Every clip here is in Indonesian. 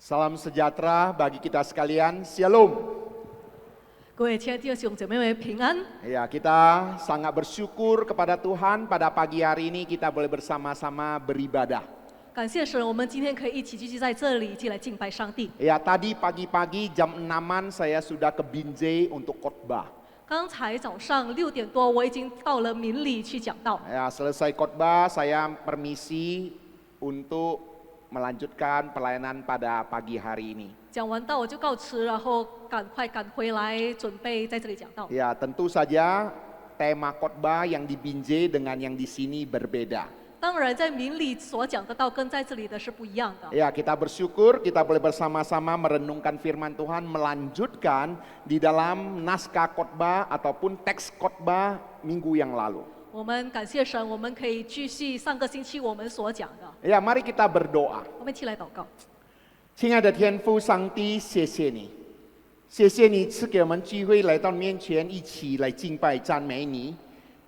Salam sejahtera bagi kita sekalian, Shalom. 各位亲爱的弟兄姐妹们平安。 Ya, kita sangat bersyukur kepada Tuhan pada pagi hari ini kita boleh bersama-sama beribadah. 感谢神，我们今天可以一起聚集在这里，一起来敬拜上帝。 Ya, tadi pagi-pagi jam 6-an saya sudah ke Binjai untuk khotbah. 刚才早上6点多，我已经到了民里去讲道。 Ya, selesai khotbah saya permisi untuk melanjutkan pelayanan pada pagi hari ini. 讲完道我就告辞，然后赶快赶回来，准备在这里讲道。 Ya, tentu saja tema khotbah yang di Binjai dengan yang di sini berbeda. 当然，在民里所讲的道跟在这里的是不一样的。 Ya, kita bersyukur kita boleh bersama-sama merenungkan firman Tuhan, melanjutkan di dalam naskah khotbah ataupun teks khotbah minggu yang lalu. 我们感谢神，我们可以继续上个星期我们所讲的。 Ya, mari kita berdoa. 我们一起来祷告。 亲爱的天父上帝，谢谢你，谢谢你赐给我们机会来到面前，一起来敬拜赞美你。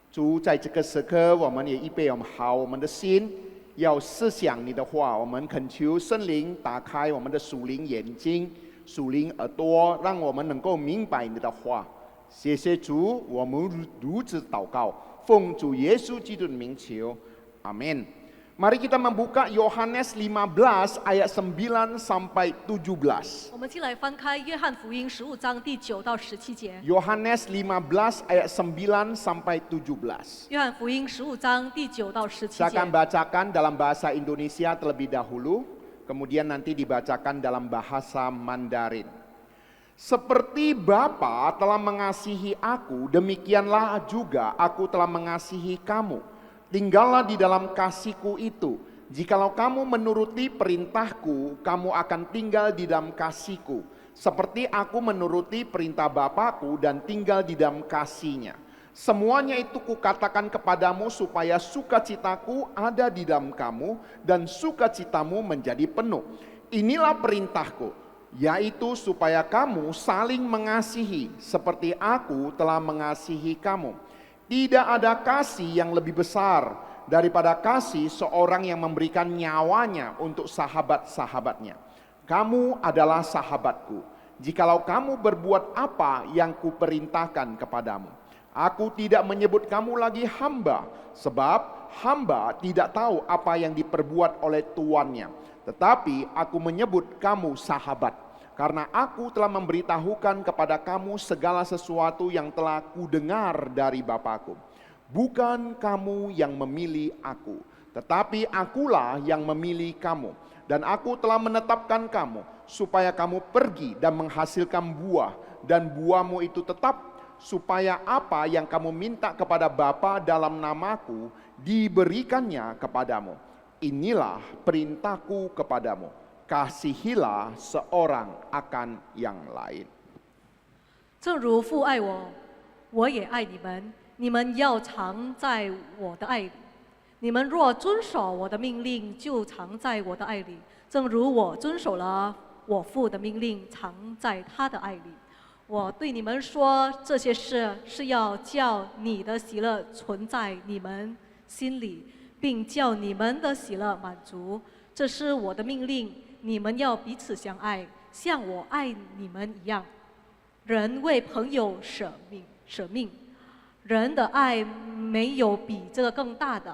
主，在这个时刻，我们也预备好我们的心，要思想你的话。我们恳求圣灵打开我们的属灵眼睛、属灵耳朵，让我们能够明白你的话。谢谢主，我们如此祷告，奉主耶稣基督的名求，阿门。Mari kita membuka Yohanes 15 ayat 9 sampai 17. 我们一起来翻开约翰福音15章第9到17节。 Yohanes 15 ayat 9 sampai 17. 约翰福音15章第9到17 Saya akan 节。 bacakan dalam bahasa Indonesia terlebih dahulu, kemudian nanti dibacakan dalam bahasa Mandarin. Seperti Bapa telah mengasihi aku, demikianlah juga aku telah mengasihi kamu. Tinggallah di dalam kasihku itu. Jikalau kamu menuruti perintahku, kamu akan tinggal di dalam kasihku. Seperti aku menuruti perintah Bapakku dan tinggal di dalam kasihnya. Semuanya itu kukatakan kepadamu supaya sukacitaku ada di dalam kamu dan sukacitamu menjadi penuh. Inilah perintahku, yaitu supaya kamu saling mengasihi seperti aku telah mengasihi kamu. Tidak ada kasih yang lebih besar daripada kasih seorang yang memberikan nyawanya untuk sahabat-sahabatnya. Kamu adalah sahabatku, jikalau kamu berbuat apa yang kuperintahkan kepadamu. Aku tidak menyebut kamu lagi hamba, sebab hamba tidak tahu apa yang diperbuat oleh tuannya. Tetapi aku menyebut kamu sahabat. Karena aku telah memberitahukan kepada kamu segala sesuatu yang telah kudengar dari Bapakku. Bukan kamu yang memilih aku, tetapi akulah yang memilih kamu. Dan aku telah menetapkan kamu, supaya kamu pergi dan menghasilkan buah. Dan buahmu itu tetap, supaya apa yang kamu minta kepada Bapa dalam namaku, diberikannya kepadamu. Inilah perintahku kepadamu. Kasihilah seorang akan yang lain. 正如父爱我，我也爱你们。你们要常在我的爱里。你们若遵守我的命令，就常在我的爱里。正如我遵守了我父的命令，常在他的爱里。我对你们说这些事，是要叫你的喜乐存在你们心里，并叫你们的喜乐满足。这是我的命令。 你们要彼此相爱，像我爱你们一样。人为朋友舍命，人的爱没有比这个更大的。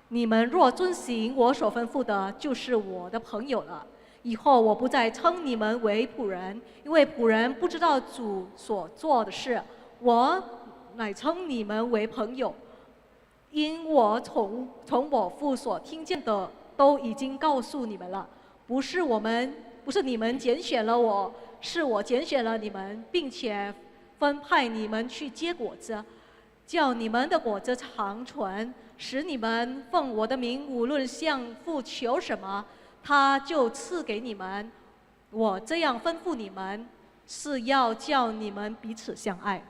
你们若遵行我所吩咐的，就是我的朋友了。以后我不再称你们为仆人，因为仆人不知道主所做的事。我乃称你们为朋友，因我从我父所听见的，都已经告诉你们了。 不是你们拣选了我，是我拣选了你们，并且分派你们去结果子，叫你们的果子长存，使你们奉我的名，无论向父求什么，他就赐给你们。我这样吩咐你们，是要叫你们彼此相爱。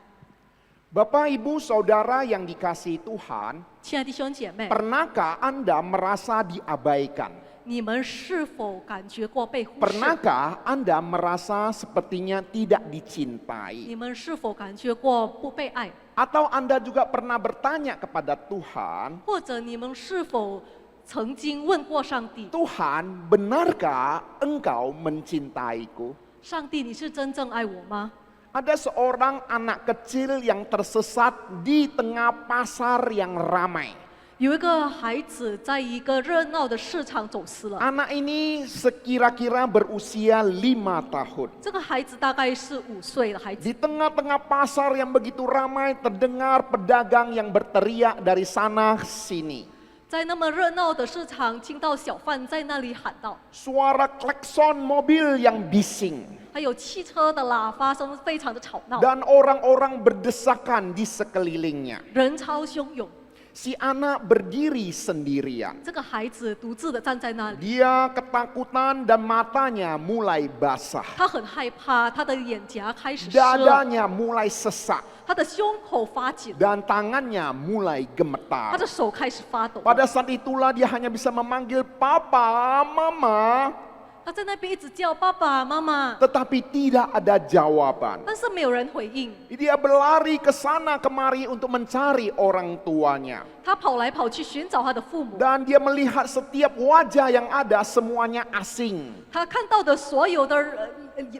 Bapak, Ibu, Saudara yang dikasihi Tuhan, 亲爱的弟兄姐妹， pernahkah Anda merasa diabaikan? 你们是否感觉过被忽视？ Pernahkah Anda merasa sepertinya tidak dicintai? 你们是否感觉过不被爱？ Atau Anda juga pernah bertanya kepada Tuhan, 或者你们是否曾经问过上帝， Tuhan, benarkah engkau mencintaiku? 上帝，你是真正爱我吗？ Ada seorang anak kecil yang tersesat di tengah pasar yang ramai. 有一个孩子在一个热闹的市场走失了， Anak ini sekira-kira berusia 5 tahun. 这个孩子大概是5岁的孩子， Di tengah-tengah pasar yang begitu ramai terdengar pedagang yang berteriak dari sana sini. 在那么热闹的市场，听到小贩在那里喊道， Suara klakson mobil yang bising. 还有汽车的喇叭声非常的吵闹， Dan orang-orang berdesakan di sekelilingnya. 人潮汹涌。 Si anak berdiri sendirian. 这个孩子独自的站在那里， Dia ketakutan dan matanya mulai basah. 他很害怕，他的眼颊开始湿， Dadanya mulai sesak 他的胸口发紧， dan tangannya mulai 他 gemetar. 的手开始发抖。 Pada saat itulah dia hanya bisa memanggil papa, mama, 他在那边一直叫爸爸妈妈， tetapi tidak ada jawaban. 但是没有人回应。 Dia berlari ke sana kemari untuk mencari orang tuanya. 他跑来跑去寻找他的父母， Dan dia melihat setiap wajah yang ada semuanya asing. 他看到的所有的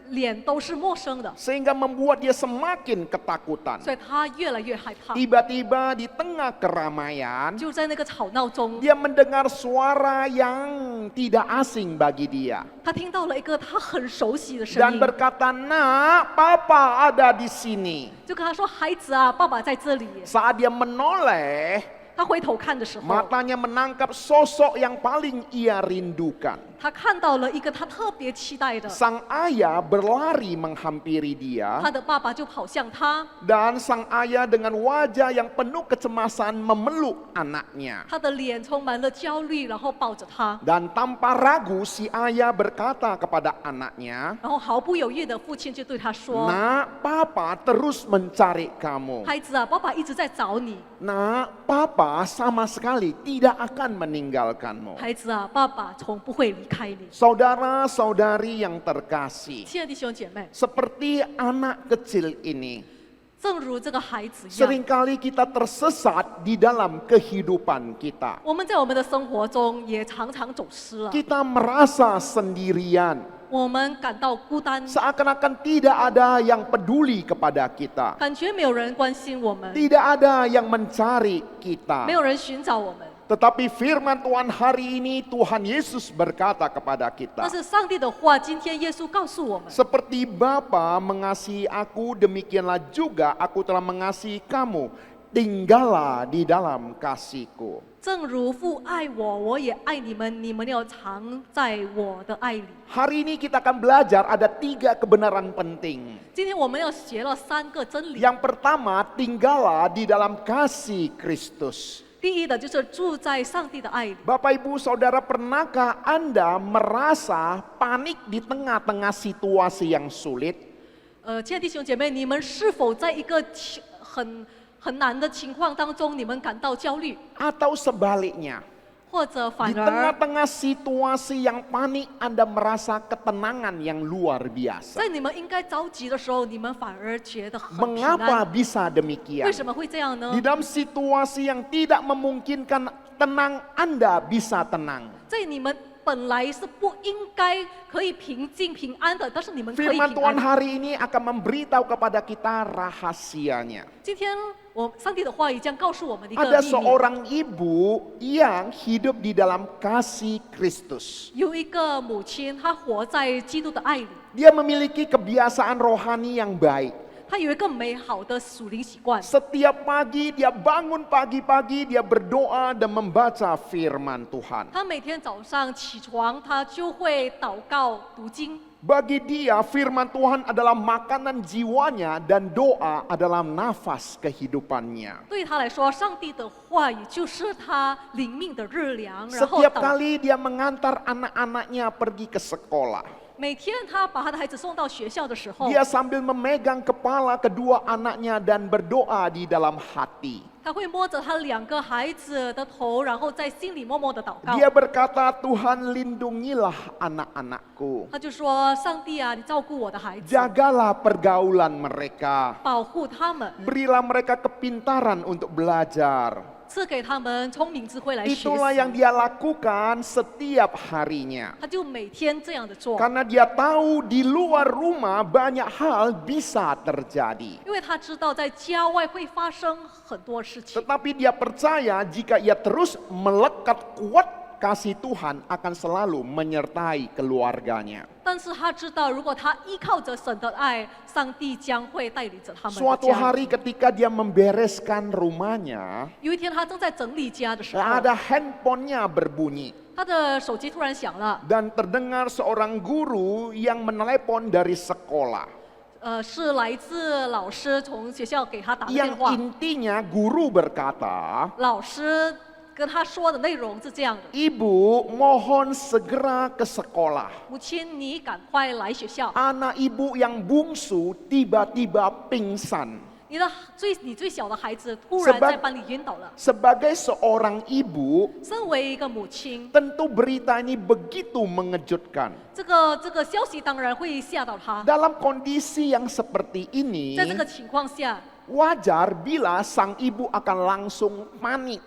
脸都是陌生的， Sehingga membuat dia semakin ketakutan. 所以他越来越害怕。 Tiba-tiba di tengah keramaian, 就在那个吵闹中， dia mendengar suara yang tidak asing bagi dia. 他听到了一个他很熟悉的声 Dan 音， berkata, "Nak, papa ada di sini." 就跟他说：“孩子啊，爸爸在这里。” Saat dia menoleh, 他回头看的时候， matanya menangkap sosok yang paling ia rindukan. 他看到了一个他特别期待的， Sang ayah berlari menghampiri dia. 他的爸爸就跑向他， Dan sang ayah dengan wajah yang penuh kecemasan memeluk anaknya. 他的脸充满了焦虑，然后抱着他， Dan tanpa ragu si ayah berkata kepada anaknya, 然后毫不犹豫的父亲就对他说 "Nak, papa terus mencari kamu. 孩子啊，爸爸一直在找你。 Nak, papa sama sekali tidak akan meninggalkanmu." 孩子啊，爸爸从不会离开你。 Saudara-saudari yang terkasih, 亲爱的弟兄姐妹， seperti anak kecil ini, 正如这个孩子一样， seringkali kita tersesat di dalam kehidupan kita. 我们在我们的生活中也常常走失了， Kita merasa sendirian, 我们感到孤单， seakan-akan tidak ada yang peduli kepada kita, 感觉没有人关心我们， tidak ada yang mencari 没 kita. 有人寻找我们。 Tetapi firman Tuhan hari ini, Tuhan Yesus berkata kepada 但 kita, 是上帝的话，今天耶稣告诉我们， "Seperti Bapa mengasihi aku, demikianlah juga aku telah mengasihi kamu. Tinggallah di dalam kasihku." 正如父爱我，我也爱你们，你们要常在我的爱里。 Hari ini kita akan belajar ada 3 kebenaran penting. 今天我们要学了3个真理。 Yang pertama, tinggallah di dalam kasih Kristus. 第一的就是住在上帝的爱里。 Bapak Ibu Saudara, pernahkah Anda merasa panik di tengah-tengah situasi yang sulit? 亲爱的弟兄姐妹，你们是否在一个很难的情况当中，你们感到焦虑， Atau sebaliknya, 或者 di 反而 tengah-tengah situasi yang panik Anda merasa ketenangan yang luar biasa? 在你们应该着急的时候，你们反而觉得很平 Mengapa 安？ bisa 为 demikian? 什么会这样呢 Di？dalam situasi yang tidak memungkinkan tenang, Anda bisa tenang. 在你们本来是不应该可以平静平安的，但是你们可以 Firman 平 Tuhan 安。 hari ini akan memberitahu kepada kita rahasianya. 今天上帝的话语将告诉我们的一个 Ada 秘密， seorang ibu yang hidup di dalam kasih Kristus. 有一个母亲，她活在基督的爱里， Dia memiliki kebiasaan rohani yang baik. 她有一个美好的属灵习惯。 Setiap pagi dia bangun pagi-pagi, dia berdoa dan membaca firman Tuhan. 她每天早上起床，她就会祷告、读经。 Bagi dia firman Tuhan adalah makanan jiwanya dan doa adalah nafas kehidupannya. 对她来说，上帝的话语就是她灵命的日粮。然后 Setiap kali dia mengantar anak-anaknya pergi ke sekolah, 每天她把她的孩子送到学校的时候， dia sambil memegang kepala kedua anaknya dan berdoa di dalam hati. 她会摸着她2个孩子的头，然后在心里默默的祷告。 Dia berkata, "Tuhan, lindungilah anak-anakku. 她就说：“上帝啊，你照顾我的孩子， Jagalah pergaulan mereka. 保护他们， Berilah mereka kepintaran untuk belajar. 赐给他们聪明智慧来学 Itulah 习。 yang dia lakukan setiap harinya. 他就每天这样的做， Karena dia tahu di luar rumah banyak hal bisa terjadi. 因为他知道在家外会发生很多事情。 Tetapi dia percaya jika ia terus melekat kuat kasih Tuhan akan selalu menyertai keluarganya. 但是他知道，如果他依靠着神的爱，上帝将会带领着他们的 Suatu 家。 hari ketika dia membereskan rumahnya, 有一天他正在整理家的时候， ada handphonenya berbunyi. 他的手机突然响了， Dan terdengar seorang guru yang menelepon dari sekolah. 是来自老师从学校给他打的电 Yang 话。 intinya guru berkata, 老师跟他说的内容是这样的： Ibu mohon segera ke sekolah. 母亲，你赶快来学校。 Anak ibu yang bungsu tiba-tiba pingsan. 你最小的孩子突然在班里晕倒了。 Sebagai seorang ibu, 身为一个母亲， tentu berita ini begitu mengejutkan. 这个消息当然会吓到他。 Dalam kondisi yang seperti ini, 在这个情况下， wajar bila sang ibu akan langsung panik.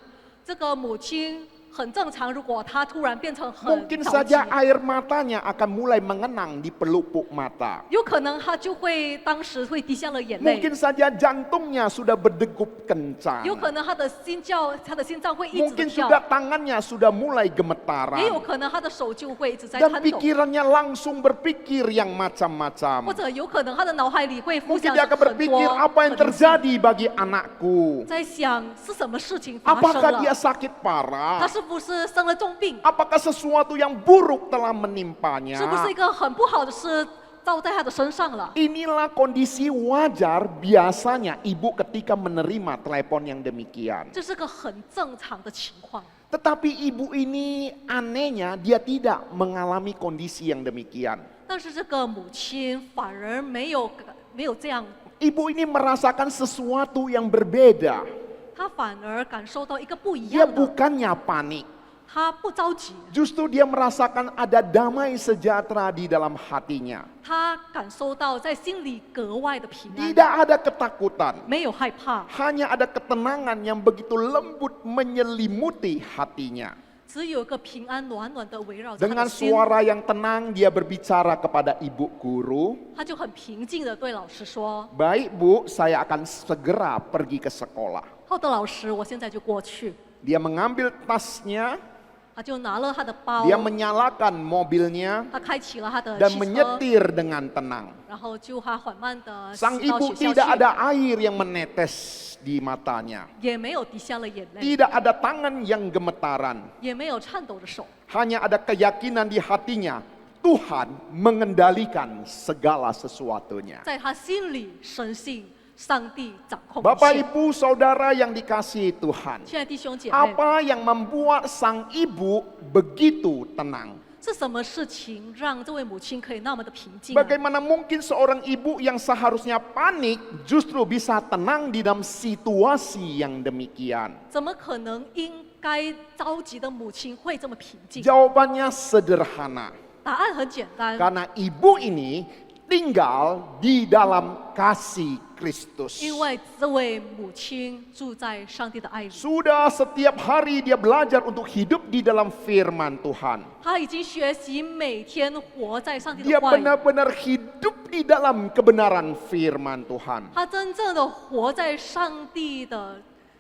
这个母亲很正常，如果她突然变成很 Mungkin 着急， saja air matanya akan mulai mengenang di pelupuk mata. 有可能她就会当时会滴下了眼泪， Mungkin saja jantungnya sudah berdegup kencang. 有可能她的心脏会一直的 Mungkin juga 跳， tangannya sudah mulai 也有 gemetaran. 可能她的手就会一直在 Dan 颤抖， pikirannya langsung berpikir yang 或 macam-macam. 者有可能她的脑海里会浮 Mungkin 想 dia akan 很 berpikir 多 apa yang 可能性， terjadi bagi anakku. 在想是什么事情发生 Apakah dia 了， sakit 她 parah? 是不是生了重病？ Apakah sesuatu yang buruk telah 是不是 menimpanya? 一个很不好的事造在她的身上了？ Inilah kondisi wajar biasanya ibu ketika menerima telepon yang demikian. 这是个很正常的情况。 Tetapi ibu ini anehnya dia tidak mengalami kondisi yang demikian. 但是这个母亲反而没有这样， Ibu ini merasakan sesuatu yang berbeda. 她反而感受到一个不一 Dia 样的， bukannya panik. 她不着急， Justru dia merasakan ada damai sejahtera di dalam hatinya. 她感受到在心里格外的平安， Tidak ada ketakutan. 没有害怕， Hanya ada ketenangan yang begitu lembut menyelimuti hatinya. 只有一个平安暖暖的围绕着她 Dengan 的心。 suara yang tenang dia berbicara kepada ibu guru. 她就很平静的对老师说 Baik bu, saya akan segera pergi ke sekolah. ：“好的，老师，我现在就过去。 Dia mengambil tasnya, ”她就拿了她的包， dia menyalakan mobilnya 她开启了她的 dan 汽车， menyetir dengan tenang. 然后就她缓慢的 Sang 骑到 ibu 学校 tidak 去， ada air yang menetes di matanya. 也没有滴下了眼泪， Tidak ada tangan yang gemetaran. 也没有颤抖的手。 Hanya ada keyakinan di hatinya. Tuhan mengendalikan segala sesuatunya. 在他心里深信上帝掌控一 Bapak 切。 ibu saudara yang dikasihi Tuhan. 亲爱的弟兄姐妹， Apa yang membuat sang ibu begitu tenang? 是什么事情让这位母亲可以那么的平静呢？ Bagaimana mungkin seorang ibu yang seharusnya panik justru bisa tenang di dalam situasi yang demikian? 怎么可能应该着急的母亲会这么平静？ Jawabannya sederhana. 答案很简单， Karena ibu ini tinggal di dalam kasih Kristus. 因为这位母亲住在上帝的爱里， Sudah setiap hari dia belajar untuk hidup di dalam firman Tuhan. 她已经学习每天活在上帝 Dia 的话语， benar-benar hidup di dalam kebenaran firman Tuhan. 她真正的活在上帝的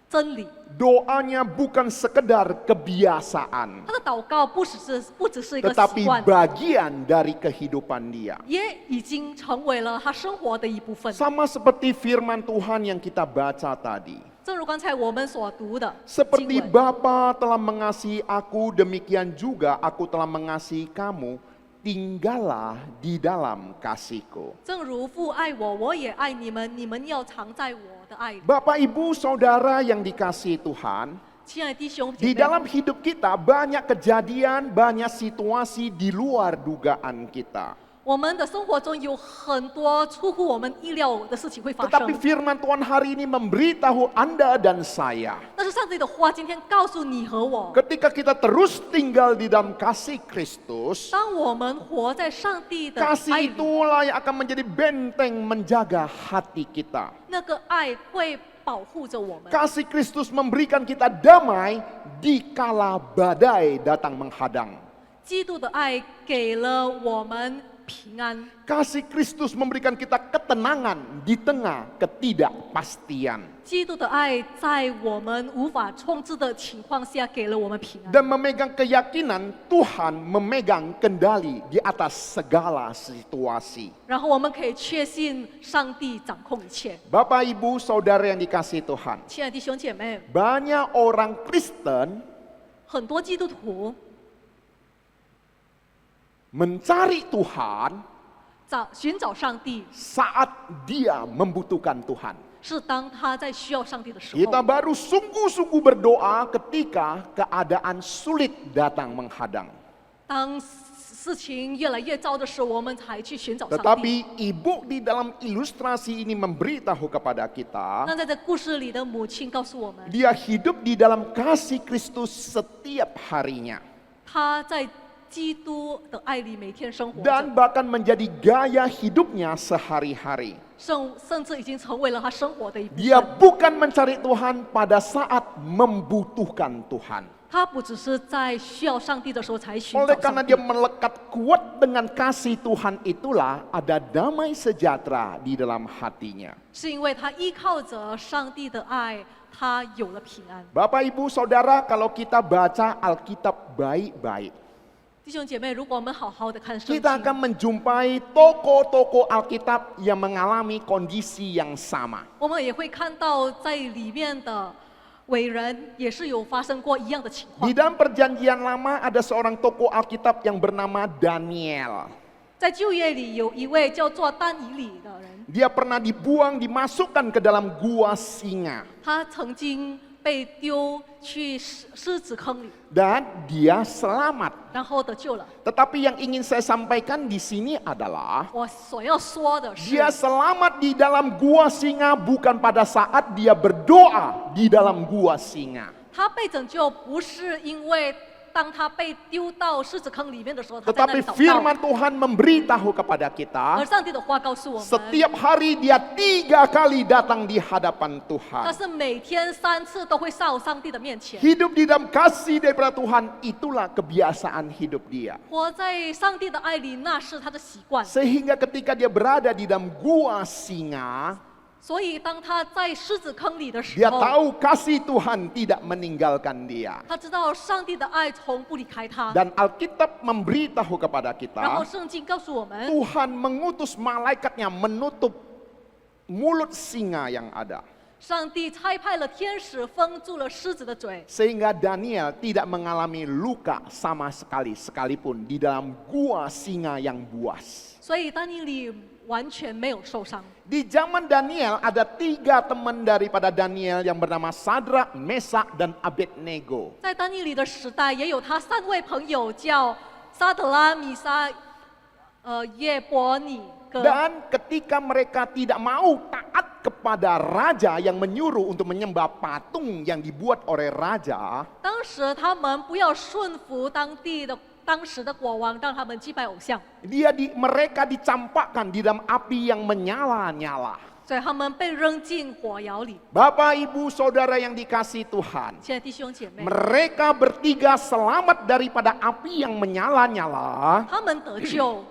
真理。 Doanya bukan sekedar kebiasaan, 她的祷告不只是一个习 tetapi 惯， bagian dari kehidupan dia. 也已经成为了她生活的一部分。 Sama seperti firman Tuhan yang kita baca tadi. 正如刚才我们所读的经 Seperti 文， Bapa telah mengasihi aku, demikian juga aku telah mengasihi kamu. Tinggallah di dalam kasihku. 正如父爱我，我也爱你们，你们要常在我的爱里。 Bapak ibu saudara yang dikasihi Tuhan, 亲爱的弟兄 di 姐妹， dalam hidup kita banyak kejadian, banyak situasi di luar dugaan kita. 我们的生活中有很多出乎我们意料的事情会发 Tetapi 生， firman Tuhan hari ini memberitahu Anda dan saya, 但是上帝的话今天告诉你和我， ketika kita terus tinggal di dalam kasih Kristus, 当我们活在上帝的 kasih 爱里， itulah yang akan menjadi benteng menjaga hati kita. 那个爱会保护着我们。 Kasih Kristus memberikan kita damai di kala badai datang menghadang. 基督的爱给了我们平安， Kasih Kristus memberikan kita ketenangan di tengah ketidakpastian. 基督的爱在我们无法控制的情况下给了我们平安， Dan memegang keyakinan Tuhan memegang kendali di atas segala situasi. 然后我们可以确信上帝掌控一切。 Bapak, Ibu, Saudara yang dikasihi Tuhan. 亲爱的弟兄姐妹， Banyak orang Kristen 很多基督徒 mencari Tuhan 寻找上帝， saat dia membutuhkan Tuhan. 是当他在需要上帝的时 Kita 候。 baru sungguh-sungguh berdoa ketika keadaan sulit datang menghadang. 当事情越来越糟的时候，我们才去寻找上帝。 Tetapi ibu di dalam ilustrasi ini memberitahu kepada kita, 那在这故事里的母亲告诉我们， dia hidup di dalam kasih Kristus setiap harinya. 她在基督的爱里每天生活 Dan 着， bahkan menjadi gaya hidupnya sehari-hari. 甚至已经成为了她生活的一部 Dia 分。 bukan mencari Tuhan pada saat membutuhkan Tuhan. 她不只是在需要上帝的时候才寻 Oleh 找 karena 上帝 dia， melekat kuat dengan kasih Tuhan itulah ada damai sejahtera di dalam hatinya. 是因为她依靠着上帝的爱，她有了平安。 Bapak, Ibu, Saudara, kalau kita baca Alkitab baik-baik, 弟兄姐妹，如果我们好好的看圣经， kita akan menjumpai tokoh-tokoh Alkitab yang mengalami kondisi yang sama. 我们也会看到在里面的伟人也是有发生过一样的情况 Di。dalam perjanjian lama ada seorang tokoh Alkitab yang bernama Daniel. 在旧约里有一位叫做但以理的人， Dia pernah dibuang, dimasukkan ke dalam gua singa. 他曾经被丢去狮子坑里， Dan dia selamat. 然后得救了。 Tetapi yang ingin saya sampaikan di sini adalah 我所要说的是， dia selamat di dalam gua singa bukan pada saat dia berdoa di dalam gua singa. 他被拯救不是因为当他被丢到狮子坑里面的时候，他在那 Tetapi 里祷告， firman Tuhan memberitahu kepada 而 kita, 上帝的话告诉我们， setiap hari dia 3 kali datang di hadapan 他 Tuhan. 是每天3次都会到上帝的面前， Hidup di dalam kasih daripada Tuhan, itulah kebiasaan hidup dia. 活在上帝的爱里，那是他的习惯。 Sehingga ketika dia berada di dalam gua singa, 所以当他在狮子坑里的时 dia 候， tahu kasih Tuhan tidak meninggalkan dia. 他知道上帝的爱从不离开他。 Dan Alkitab memberitahu kepada 然后 kita, 圣经告诉我们， Tuhan mengutus malaikatnya menutup mulut singa yang ada. 上帝差派了天使封住了狮子的嘴， Sehingga Daniel tidak mengalami luka sama sekali, sekalipun di dalam gua singa yang buas. 所以丹尼里完全没有受伤。 Di zaman Daniel ada 3 teman daripada Daniel yang bernama Sadrak, Mesak, dan Abednego. 在丹尼里的时代，也有他3位朋友，叫沙特拉、米沙、耶伯尼跟。 Dan ketika mereka tidak mau taat kepada raja yang menyuruh untuk menyembah patung yang dibuat oleh raja, 当时他们不要顺服当时的国王，让他们祭拜偶像， mereka dicampakkan di dalam api yang menyala-nyala. 所以他们被扔进火窑里。 Bapak, Ibu, Saudara yang dikasihi Tuhan, 亲爱的弟兄姐妹， mereka bertiga selamat daripada api yang menyala-nyala 他们得救，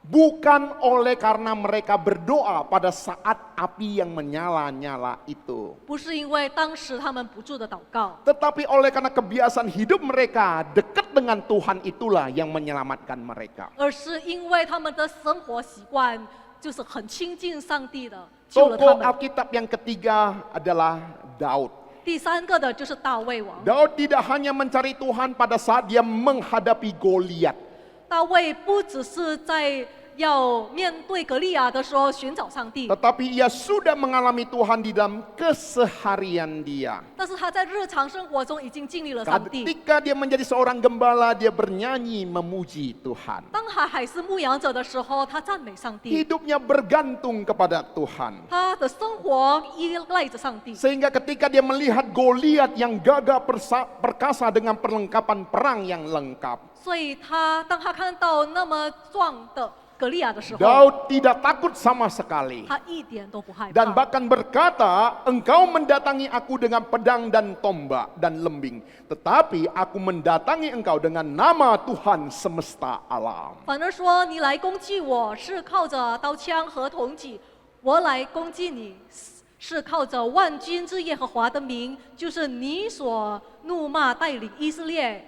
bukan oleh karena mereka berdoa pada saat api yang menyala-nyala itu, 不是因为当时他们不住的祷告， tetapi oleh karena kebiasaan hidup mereka dekat dengan Tuhan itulah yang menyelamatkan mereka. 而是因为他们的生活习惯就是很亲近上帝的，救了他 Tokoh 们。 Alkitab yang ketiga adalah Daud. 第3个的就是大卫王， Daud tidak hanya mencari Tuhan pada saat dia menghadapi Goliat, 大卫不只是在要面对格利亚的时候寻找上帝， tetapi ia sudah mengalami Tuhan di dalam keseharian dia. 但是他在日常生活中已经经历了上帝。 Ketika dia menjadi seorang gembala, dia bernyanyi memuji Tuhan. 当他还是牧羊者的时候，他赞美上帝， Hidupnya bergantung kepada Tuhan. 他的生活依赖着上帝。 Sehingga ketika dia melihat Goliat yang gagah perkasa dengan perlengkapan perang yang lengkap, 所以当他看到那么壮的格利亚的时候， Daud tidak takut sama sekali. 他一点都不害 Dan 怕， bahkan berkata, engkau mendatangi aku dengan pedang dan tombak dan lembing. Tetapi aku mendatangi engkau dengan nama Tuhan semesta alam. 反而说你来攻击我是靠着刀枪和铜戟，我来攻击你是靠着万军之耶和华的名，就是你所怒骂带领以色列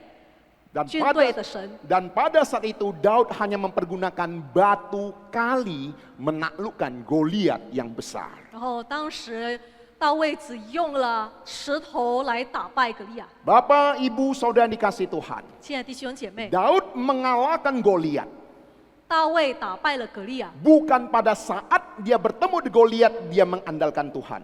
Dan 军 pada, 队的神。 dan pada saat itu Daud hanya mempergunakan batu kali menaklukkan Goliat yang besar. 然后当时大卫只用了石头来打败格利亚。 Bapak, Ibu, Saudara yang dikasih Tuhan. 亲爱的弟兄姐妹， Daud mengalahkan Goliat. 大卫打败了格利亚， Bukan pada saat dia bertemu di Goliat dia mengandalkan Tuhan.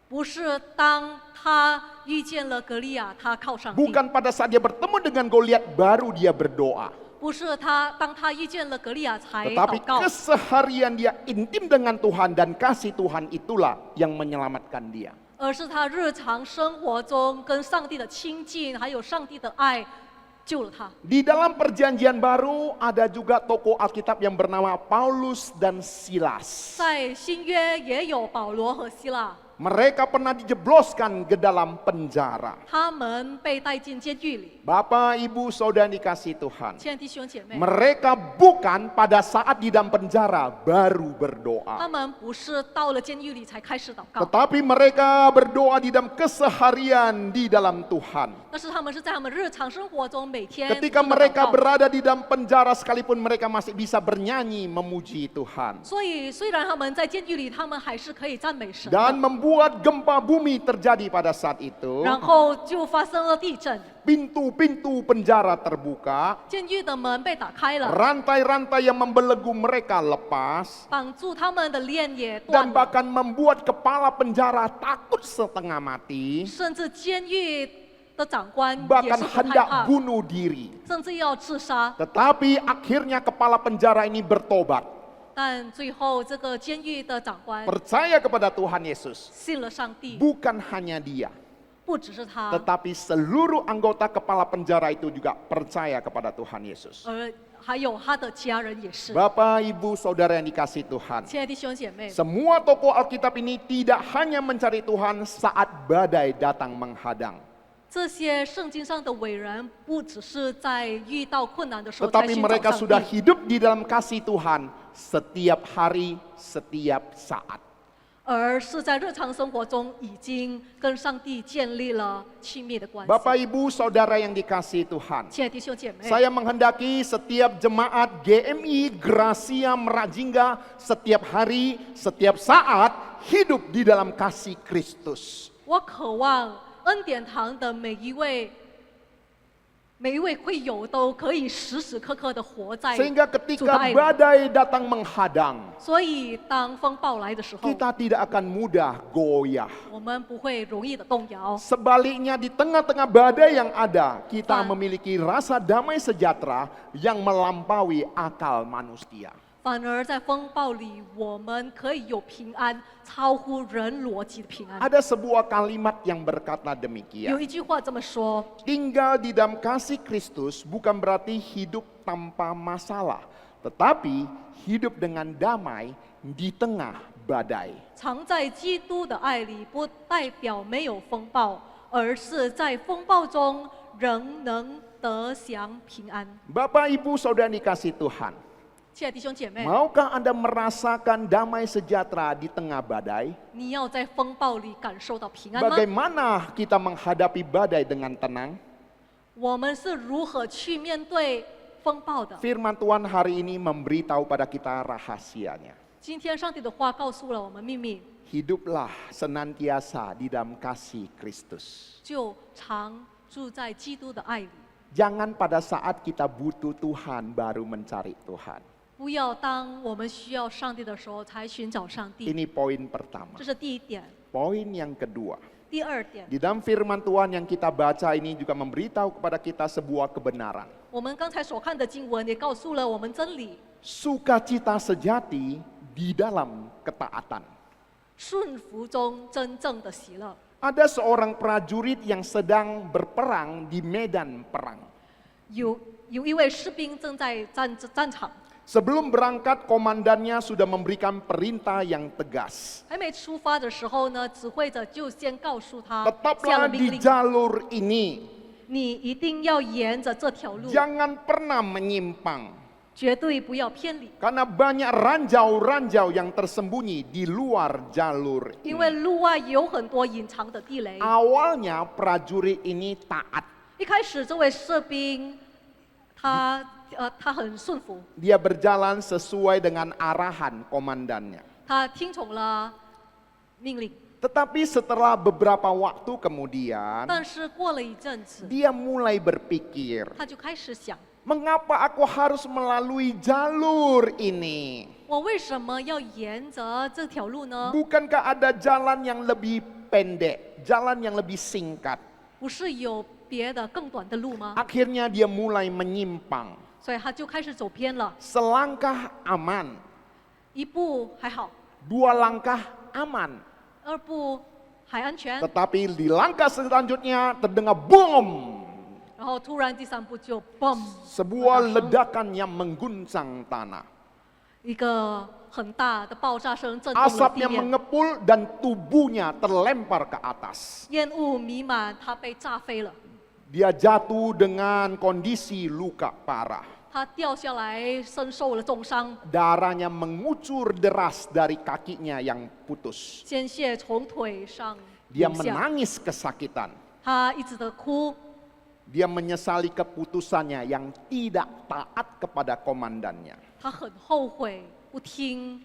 不是当他遇见了格利亚，他靠上帝； Bukan pada saat dia bertemu dengan Goliat baru dia berdoa. 不是当他遇见了格利亚才 Tetapi 祷告， keseharian dia intim dengan Tuhan dan kasih Tuhan itulah yang menyelamatkan dia. 而是他日常生活中跟上帝的亲近，还有上帝的爱，救了他。 Di dalam perjanjian baru ada juga tokoh Alkitab yang bernama Paulus dan Silas. 在新约也有保罗和希腊， Mereka pernah dijebloskan ke dalam penjara. 他们被带进监狱里。 Bapak, Ibu, Saudara yang dikasih Tuhan. 亲爱的弟兄姐妹， Mereka bukan pada saat di dalam penjara baru 他 berdoa. 们不是到了监狱里才开始祷告， Tetapi mereka berdoa di dalam keseharian di dalam Tuhan. 但是他们是在他们日常生活中每天 Ketika 都祷 mereka 告。 berada di dalam penjara sekalipun mereka masih bisa bernyanyi memuji Tuhan. 所以虽然他们在监狱里，他们还是可以赞美神的。 Dan membuat gempa bumi terjadi pada saat itu. 然后就发生了地震， Pintu-pintu penjara terbuka. 监狱的门被打开了， Rantai-rantai yang membelenggu mereka lepas. 绑住他们的链也 Dan 断了， bahkan membuat kepala penjara takut setengah mati. 甚至监狱的长官也 Bahkan 是很害 hendak 怕， bunuh diri. 甚至要自杀。 Tetapi akhirnya kepala penjara ini bertobat. 但最后这个监狱的长官 Percaya kepada Tuhan Yesus. 信了上帝， Bukan hanya dia. 不只是他， Tetapi seluruh anggota kepala penjara itu juga percaya kepada Tuhan Yesus. 而还有他的家人也是。 Bapak, Ibu, Saudara yang dikasih Tuhan. 亲爱的弟兄姐妹， Semua tokoh Alkitab ini tidak hanya mencari Tuhan saat badai datang menghadang. 这些圣经上的伟人，不只是在遇到困难的时候才 Tetapi 寻 mereka 找 sudah 上帝， hidup di dalam kasih Tuhan setiap hari, setiap saat. 而是在日常生活中已经跟上帝建立了亲密的关系。 Bapak, Ibu, Saudara yang dikasih Tuhan. 亲爱的弟兄姐妹， Saya menghendaki setiap jemaat GMI Gracia Merajingga setiap hari, setiap saat hidup di dalam kasih Kristus. 我渴望恩典堂的每一位会友都可以时时刻刻的活在 Sehingga 主的 ketika 爱里。 badai datang menghadang, 所以当风暴来的时候， kita tidak akan mudah goyah. 我们不会容易的动摇。 Sebaliknya di tengah-tengah badai yang ada, kita Pak. memiliki rasa damai sejahtera yang melampaui akal manusia. 反而在风暴里，我们可以有平安，超乎人逻辑的平安。 Ada sebuah kalimat yang berkata 有 demikian. 一句话这么说： Tinggal di dalam kasih Kristus bukan berarti hidup tanpa masalah, tetapi hidup dengan damai di tengah badai. 藏在基督的爱里，不代表没有风暴，而是在风暴中仍能得享平安。 Bapak, Ibu, Saudara yang dikasih Tuhan. 亲爱的弟兄姐妹， Maukah Anda merasakan damai sejahtera di tengah badai? 你要在风暴里感受到平安吗？ Bagaimana kita menghadapi badai dengan tenang? 我们是如何去面对风暴的？ Firman Tuhan hari ini memberitahu pada kita rahasianya. 今天上帝的话告诉了我们秘密， Hiduplah senantiasa di dalam kasih Kristus. 就常住在基督的爱里。 Jangan pada saat kita butuh Tuhan baru mencari Tuhan. 不要当我们需要上帝的时候才寻找上帝， Ini poin pertama. 这是第一点。 Poin yang kedua. 第二点， Di dalam firman Tuhan yang kita baca ini juga memberitahu kepada kita sebuah kebenaran. 我们刚才所看的经文也告诉了我们真理： Sukacita sejati di dalam ketaatan. 顺服中真正的喜乐。 Ada seorang prajurit yang sedang berperang di medan perang. 有一位士兵正在战场， Sebelum berangkat, komandannya sudah memberikan perintah yang tegas. 还没出发的时候呢，指挥者就先告诉他下 Tetaplah 了 di 命令： jalur ini, 你一定要沿着这条路， jangan pernah menyimpang. 绝对不要偏离， Karena banyak ranjau-ranjau yang tersembunyi di luar jalur 因 ini. 为路外有很多隐藏的地雷。 Awalnya prajurit ini taat. 一开始，这位士兵他很顺服， Dia berjalan sesuai dengan arahan komandannya. 他听从了命令。 Tetapi setelah beberapa waktu kemudian, 但是过了一阵子， dia mulai berpikir, 他就开始想： mengapa aku harus melalui jalur ini? 我为什么要沿着这条路呢？ Bukankah ada jalan yang lebih pendek, jalan yang lebih singkat? 不是有别的更短的路吗？ Akhirnya dia mulai menyimpang. 所以他就开始走偏了， Selangkah aman, 一步还好， dua langkah aman. 二步还安全， Tetapi di langkah selanjutnya terdengar bom. 然后突然第三步就嘣， Sebuah ledakan yang mengguncang tanah. 一个很大的爆炸声震动了地 Asapnya 面， mengepul dan tubuhnya terlempar ke atas. 烟雾弥漫，他被炸飞了， Dia jatuh dengan kondisi luka parah. 他掉下来身受了重伤， Darahnya mengucur deras dari kakinya yang putus. 鲜血从腿上 Dia 流下， menangis kesakitan. 他一直的哭， Dia menyesali keputusannya yang tidak taat kepada komandannya. 他很后悔不听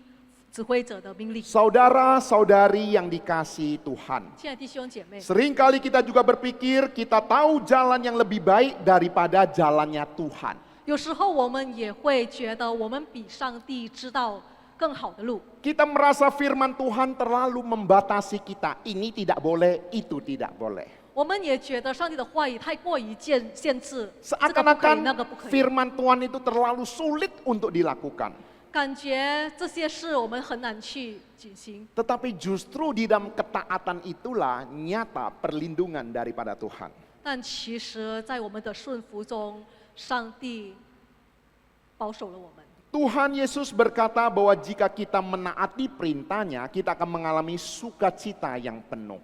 指挥者的命令。 Saudara-saudari yang dikasihi Tuhan. 亲爱的弟兄姐妹， Seringkali kita juga berpikir kita tahu jalan yang lebih baik daripada jalannya Tuhan. 有时候我们也会觉得我们比上帝知道更好的路。 Kita merasa firman Tuhan terlalu membatasi kita. Ini tidak boleh, itu tidak boleh. 我们也觉得上帝的话语太过于限制，这个不可以，那个不 Seakan-akan 可以。 firman Tuhan itu terlalu sulit untuk dilakukan. 感觉这些事我们很难去举行， Tetapi justru di dalam ketaatan itulah nyata perlindungan daripada Tuhan. 但其实，在我们的顺服中，上帝保守了我们。 Tuhan Yesus berkata bahwa jika kita menaati perintahnya, kita akan mengalami sukacita yang penuh.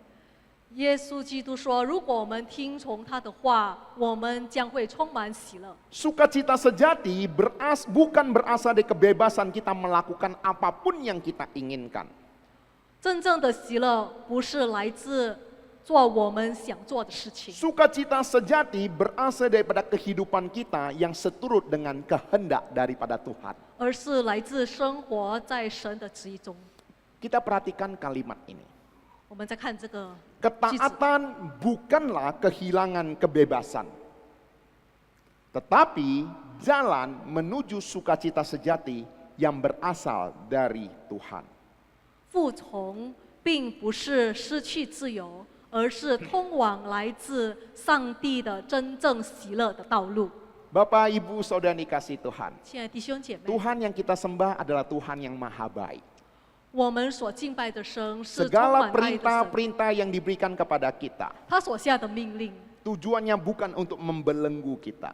耶稣基督说：“如果我们听从他的话，我们将会充满喜乐。 Sukacita sejati bukan berasal dari kebebasan kita melakukan apapun yang kita inginkan. 真正的喜乐不是来自做我们想做的事情， Sukacita sejati berasal daripada kehidupan kita yang seturut dengan kehendak daripada Tuhan. 而是来自生活在神的旨意中。 Kita perhatikan kalimat ini. 我们再看这个句子， Ketaatan bukanlah kehilangan kebebasan. Tetapi jalan menuju sukacita sejati yang berasal dari Tuhan. 服从并不是失去自由，而是通往来自上帝的真正喜乐的道路。 Bapak, Ibu, Saudara dikasih Tuhan. 亲爱的弟兄姐妹， Tuhan yang kita sembah adalah Tuhan yang maha baik. 我们所敬拜的神是充 Segala 满爱的神， perintah-perintah yang diberikan kepada kita, 他所下的命令 tujuannya bukan untuk membelenggu kita,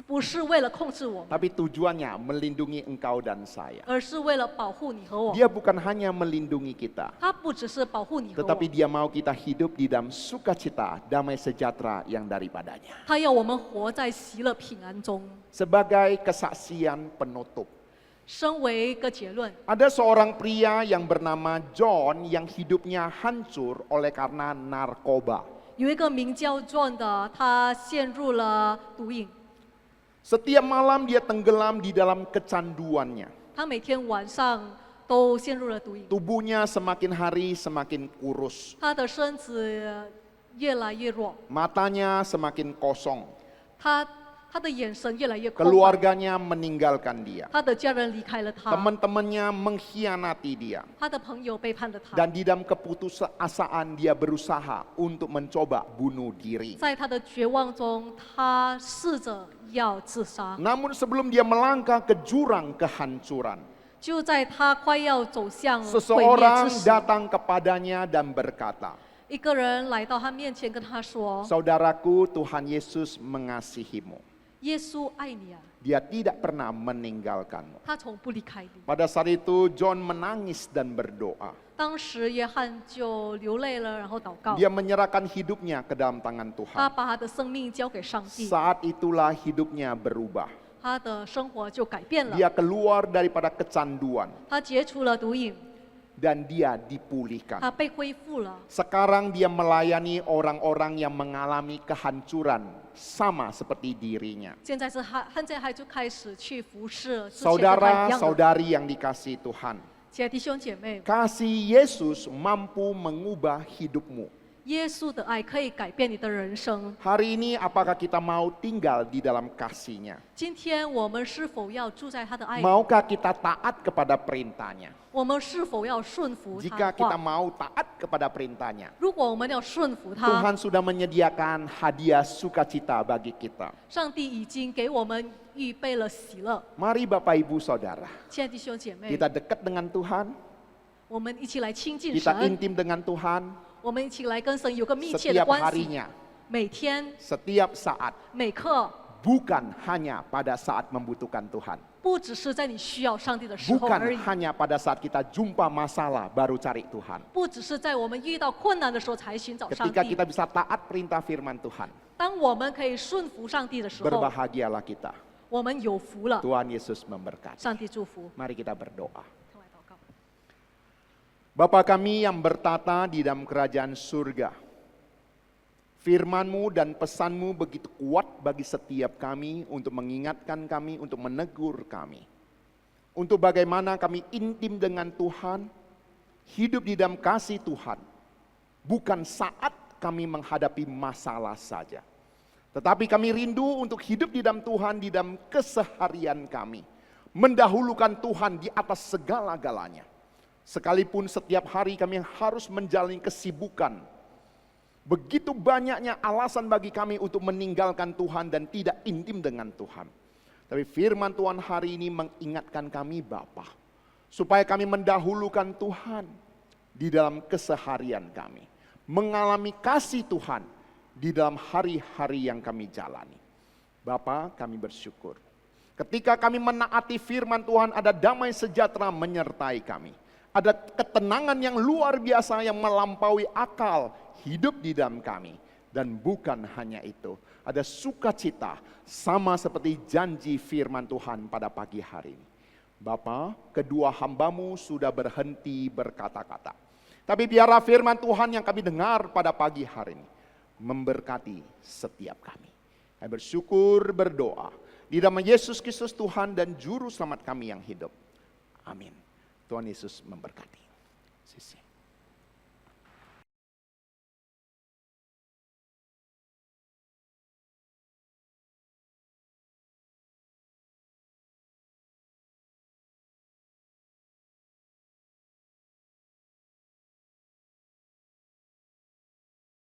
不是为了控制我们， tapi tujuannya melindungi engkau dan saya. 而是为了保护你和我。 Dia bukan hanya melindungi kita, 他不只是保护你和 tetapi 我， dia mau kita hidup di dalam sukacita, damai sejahtera yang daripadanya. 他要我们活在喜乐平安中。 Sebagai kesaksian penutup, 身为一个结论， ada seorang pria yang bernama John yang hidupnya hancur oleh karena narkoba. 有一个名叫 John 的，他陷入了毒瘾， Setiap malam dia tenggelam di dalam kecanduannya. 他每天晚上都陷入了毒瘾， Tubuhnya semakin hari semakin kurus, 他的身子越来越弱， matanya semakin kosong, 他的眼神越来越空白， keluarganya meninggalkan dia, 他的家人离开了他， teman-temannya mengkhianati dia, 他的朋友背叛了他， dan di dalam keputusasaan dia berusaha untuk mencoba bunuh diri. 在他的绝望中，他试着要自杀。 Namun sebelum dia melangkah ke jurang kehancuran, 就在他快要走向毁灭 seseorang 之时， datang kepadanya dan berkata, 一个人来到他面前跟他说 "Saudaraku, Tuhan Yesus mengasihimu." 耶稣爱你啊， Dia tidak pernah meninggalkanmu. 他从不离开你。 Pada saat itu John menangis dan berdoa. 当时约翰就流泪了，然后祷告， Dia menyerahkan hidupnya ke dalam tangan 他 Tuhan. 把他的生命交给上帝， Saat itulah hidupnya berubah. 他的生活就改变了， Dia keluar daripada kecanduan 他解除了毒瘾， dan dia dipulihkan. 他被恢复了。 Sekarang dia melayani orang-orang yang mengalami kehancuran sama seperti dirinya. 现在他就开始去服侍之前跟他一样的。 Saudara-saudari yang dikasihi Tuhan, 亲爱的弟兄姐妹， kasih Yesus mampu mengubah hidupmu. 耶稣的爱可以改变你的人生。 Hari ini apakah kita mau tinggal di dalam kasih-Nya? 今天我们是否要住在他的爱里？ Maukah kita taat kepada perintah-Nya? 我们是否要顺服他 Jika 的 kita 话？ mau taat kepada perintah-Nya, 如果我们要顺服他， Tuhan sudah menyediakan hadiah sukacita bagi kita. 上帝已经给我们预备了喜乐。 Mari Bapak Ibu Saudara, 亲爱的弟兄姐妹， kita dekat dengan Tuhan, 我们一起来亲近 kita 神， intim dengan Tuhan 我们一起来跟神有个密切的 setiap 关系。 harinya, 每天 setiap saat, 每刻， bukan hanya pada saat membutuhkan Tuhan. 不只是在你需要上帝的时候而 Bukan 已， hanya pada saat kita jumpa masalah baru cari Tuhan. 不只是在我们遇到困难的时候才寻找上 Ketika 帝。 kita bisa taat perintah firman Tuhan, 当我们可以顺服上帝的时候， berbahagialah kita. 我们有福了。 Tuhan Yesus memberkati. 上帝祝福。 Mari kita berdoa. 同来祷告。 Bapa kami yang bertata di dalam kerajaan surga, firman-Mu dan pesan-Mu begitu kuat bagi setiap kami untuk mengingatkan kami, untuk menegur kami. Untuk bagaimana kami intim dengan Tuhan, hidup di dalam kasih Tuhan. Bukan saat kami menghadapi masalah saja. Tetapi kami rindu untuk hidup di dalam Tuhan, di dalam keseharian kami. Mendahulukan Tuhan di atas segala-galanya. Sekalipun setiap hari kami harus menjalani kesibukan. Begitu banyaknya alasan bagi kami untuk meninggalkan Tuhan dan tidak intim dengan Tuhan. Tapi firman Tuhan hari ini mengingatkan kami Bapa, supaya kami mendahulukan Tuhan di dalam keseharian kami. Mengalami kasih Tuhan di dalam hari-hari yang kami jalani. Bapa, kami bersyukur. Ketika kami menaati firman Tuhan, ada damai sejahtera menyertai kami. Ada ketenangan yang luar biasa yang melampaui akal hidup di dalam kami. Dan bukan hanya itu, ada sukacita sama seperti janji firman Tuhan pada pagi hari ini. Bapa, kedua hamba-Mu sudah berhenti berkata-kata. Tapi biarlah firman Tuhan yang kami dengar pada pagi hari ini memberkati setiap kami. Kami bersyukur, berdoa di dalam Yesus Kristus Tuhan dan Juru Selamat kami yang hidup. Amin. Tuhan Yesus memberkati. Sisi.